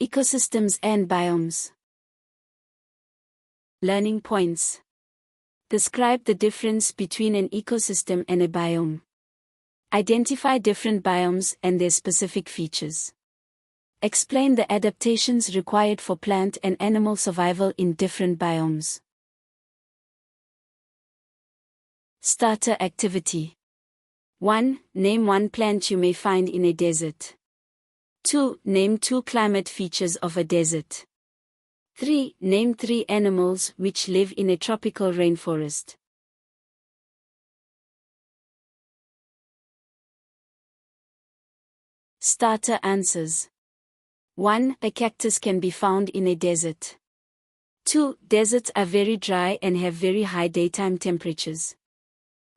Ecosystems and biomes. Learning points. Describe the difference between an ecosystem and a biome. Identify different biomes and their specific features. Explain the adaptations required for plant and animal survival in different biomes. Starter activity. 1. Name one plant you may find in a desert. 2. Name 2 climate features of a desert. 3. Name 3 animals which live in a tropical rainforest. Starter answers. 1. A cactus can be found in a desert. 2. Deserts are very dry and have very high daytime temperatures.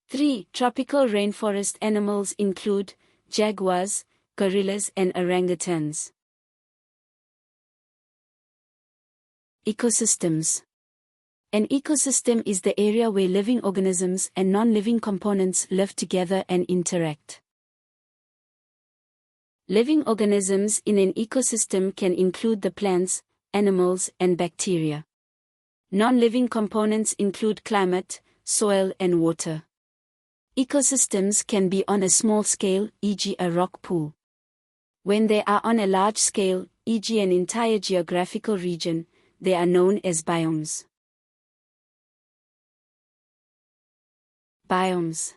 3. Tropical rainforest animals include jaguars, gorillas and orangutans. Ecosystems. An ecosystem is the area where living organisms and non-living components live together and interact. Living organisms in an ecosystem can include the plants, animals, and bacteria. Non-living components include climate, soil, and water. Ecosystems can be on a small scale, e.g. a rock pool. When they are on a large scale, e.g. an entire geographical region, they are known as biomes. Biomes.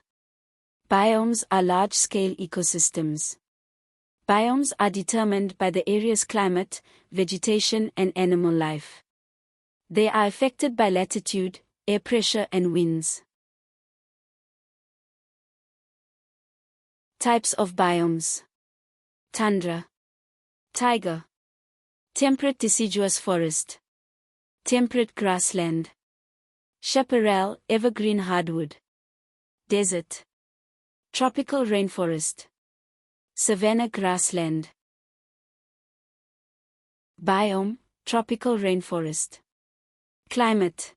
Biomes are large-scale ecosystems. Biomes are determined by the area's climate, vegetation and animal life. They are affected by latitude, air pressure and winds. Types of biomes. Tundra. Taiga. Temperate deciduous forest. Temperate grassland. Chaparral, evergreen hardwood. Desert. Tropical rainforest. Savanna grassland. Biome, tropical rainforest. Climate.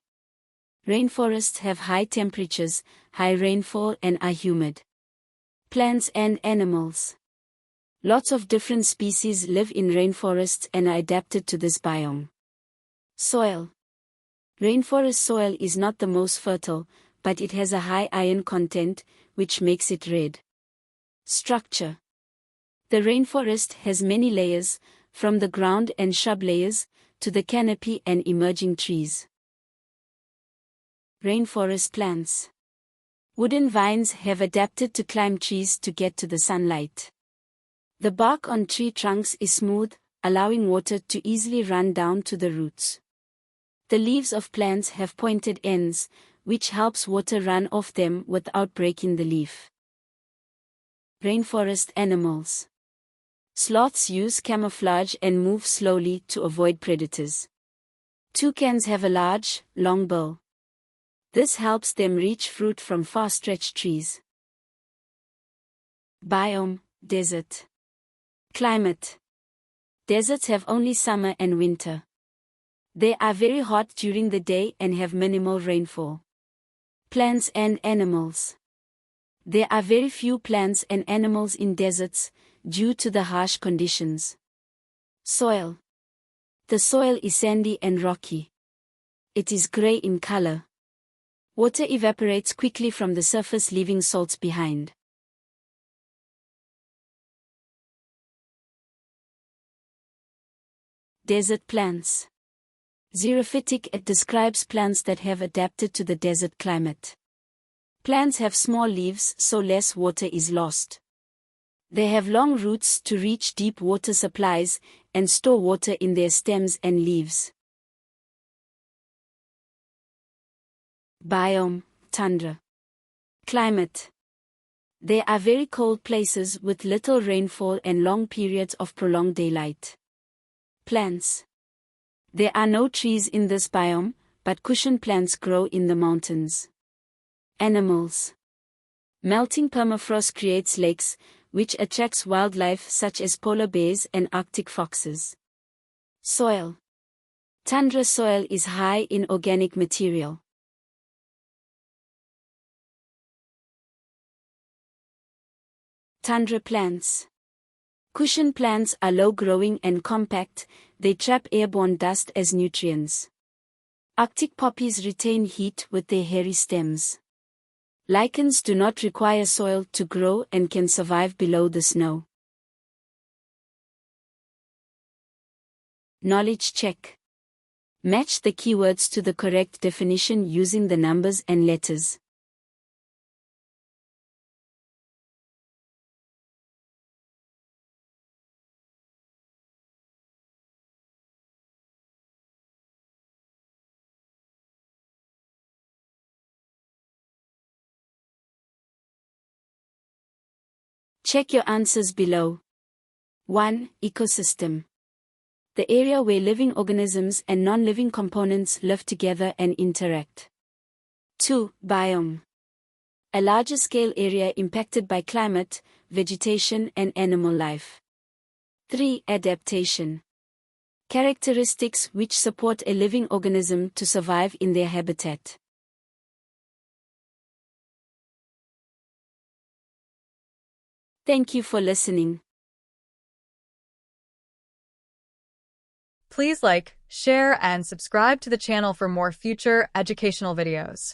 Rainforests have high temperatures, high rainfall and are humid. Plants and animals. Lots of different species live in rainforests and are adapted to this biome. Soil. Rainforest soil is not the most fertile, but it has a high iron content, which makes it red. Structure. The rainforest has many layers, from the ground and shrub layers, to the canopy and emerging trees. Rainforest plants. Wooden vines have adapted to climb trees to get to the sunlight. The bark on tree trunks is smooth, allowing water to easily run down to the roots. The leaves of plants have pointed ends, which helps water run off them without breaking the leaf. Rainforest animals. Sloths use camouflage and move slowly to avoid predators. Toucans have a large, long bill. This helps them reach fruit from far-stretched trees. Biome, desert. Climate. Deserts have only summer and winter. They are very hot during the day and have minimal rainfall. Plants and animals. There are very few plants and animals in deserts, due to the harsh conditions. Soil. The soil is sandy and rocky. It is gray in color. Water evaporates quickly from the surface, leaving salts behind. Desert plants. Xerophytic. It describes plants that have adapted to the desert climate. Plants have small leaves, so less water is lost. They have long roots to reach deep water supplies, and store water in their stems and leaves. Biome, tundra. Climate. They are very cold places with little rainfall and long periods of prolonged daylight. Plants. There are no trees in this biome, but cushion plants grow in the mountains. Animals. Melting permafrost creates lakes, which attracts wildlife such as polar bears and Arctic foxes. Soil. Tundra soil is high in organic material. Tundra plants. Cushion plants are low-growing and compact, they trap airborne dust as nutrients. Arctic poppies retain heat with their hairy stems. Lichens do not require soil to grow and can survive below the snow. Knowledge check. Match the keywords to the correct definition using the numbers and letters. Check your answers below. 1. Ecosystem. The area where living organisms and non-living components live together and interact. 2. Biome. A larger-scale area impacted by climate, vegetation and animal life. 3. Adaptation. Characteristics which support a living organism to survive in their habitat. Thank you for listening. Please like, share, and subscribe to the channel for more future educational videos.